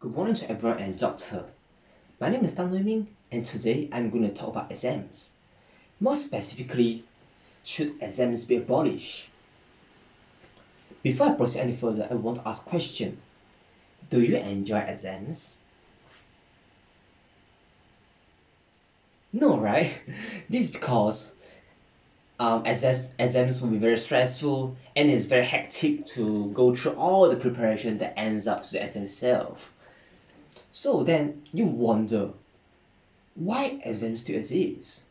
Good morning to everyone and doctor. My name is Wei Ming and today I'm going to talk about exams. More specifically, should exams be abolished? Before I proceed any further, I want to ask a question. Do you enjoy exams? No, right? This is because exams will be very stressful and it's very hectic to go through all the preparation that ends up to the exam itself. So then you wonder, why exams still exist?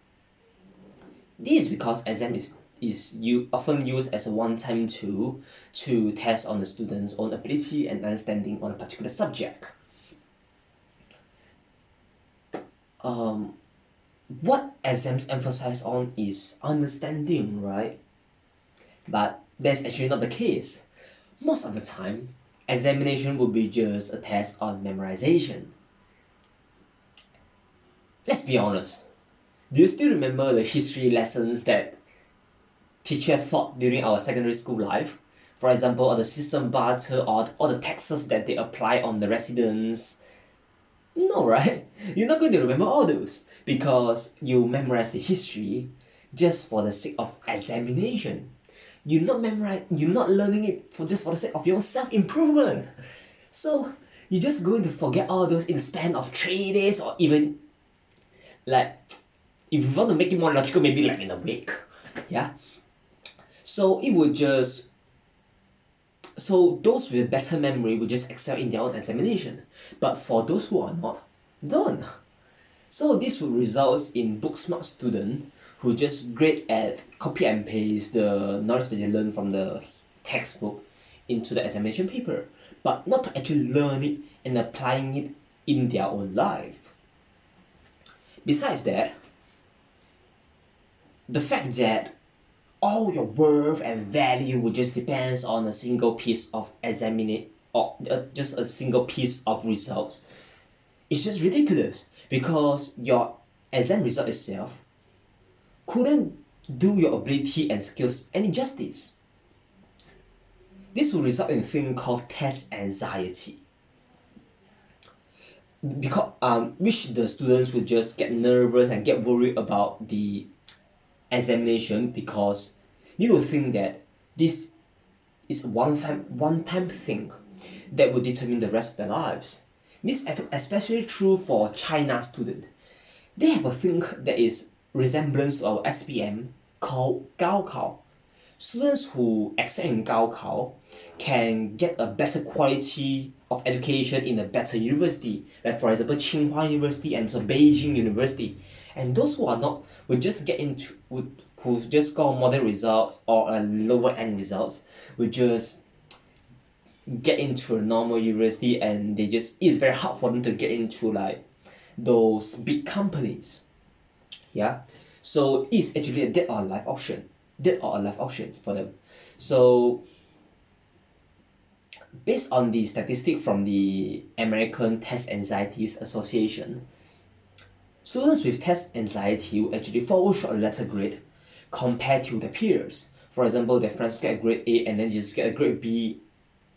This is because exam is often used as a one-time tool to test on the student's own ability and understanding on a particular subject. What exams emphasize on is understanding, right? But that's actually not the case. Most of the time, examination will be just a test on memorization. Let's be honest. Do you still remember the history lessons that teacher taught during our secondary school life? For example, the system barter or the taxes that they apply on the residents? No, right? You're not going to remember all those because you memorize the history just for the sake of examination. You're not learning it for the sake of your self-improvement. So you're just going to forget all those in the span of 3 days, or even like, if you want to make it more logical, maybe like in a week. Yeah. So those with better memory will just excel in their own examination. But for those who are not, don't. So this will result in book smart students who just great at copy and paste the knowledge that they learn from the textbook into the examination paper, but not to actually learn it and applying it in their own life. Besides that, the fact that all your worth and value will just depends on a single piece of or just a single piece of results, it's just ridiculous because your exam result itself couldn't do your ability and skills any justice. This will result in a thing called test anxiety, because which the students will just get nervous and get worried about the examination because you will think that this is one time thing that will determine the rest of their lives. This is especially true for China students. They have a thing that is resemblance to our SPM called Gaokao. Students who excel in Gaokao can get a better quality of education in a better university, like for example Tsinghua University and Beijing University. And those who are not will just who just score moderate results or a lower end results will just get into a normal university, and it's very hard for them to get into like those big companies. Yeah, so it's actually a dead or alive option for them. So based on the statistic from the American Test Anxieties Association, students with test anxiety will actually fall short a letter grade compared to their peers. For example, their friends get a grade A and then just get a grade B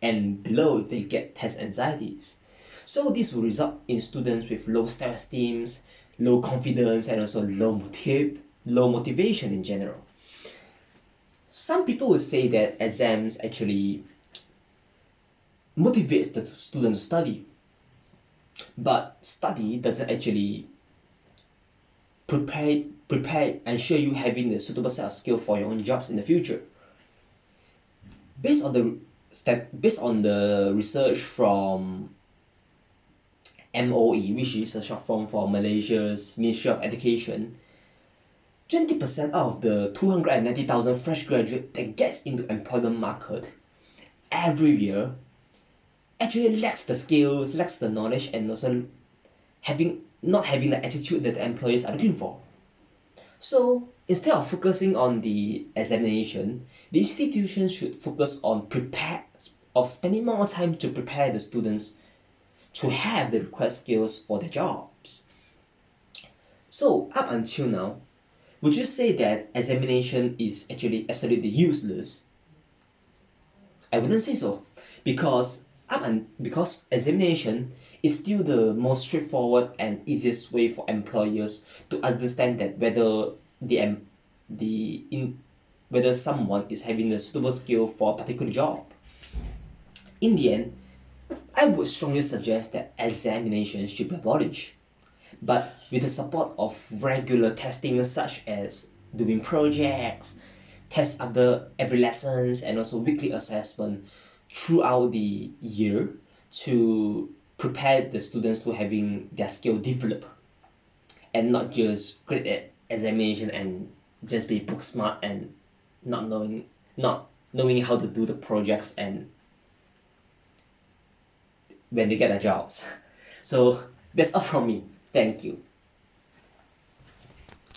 and below if they get test anxieties. So this will result in students with low self-esteem, low confidence, and also low motivation in general. Some people will say that exams actually motivates the student to study, but study doesn't actually prepare ensure you having the suitable set of skills for your own jobs in the future. Based on the research from MOE, which is a short form for Malaysia's Ministry of Education, 20% out of the 290,000 fresh graduates that gets into employment market every year actually lacks the skills, lacks the knowledge, and also not having the attitude that the employers are looking for. So instead of focusing on the examination, the institution should focus on spending more time to prepare the students to have the required skills for their jobs. So up until now, would you say that examination is actually absolutely useless? I wouldn't say so, because because examination is still the most straightforward and easiest way for employers to understand that whether whether someone is having a suitable skill for a particular job. In the end, I would strongly suggest that examinations should be abolished, but with the support of regular testing such as doing projects, tests after every lessons, and also weekly assessment throughout the year to prepare the students to having their skill develop and not just grade at examination and just be book smart and not knowing how to do the projects and when they get their jobs. So that's all from me. Thank you.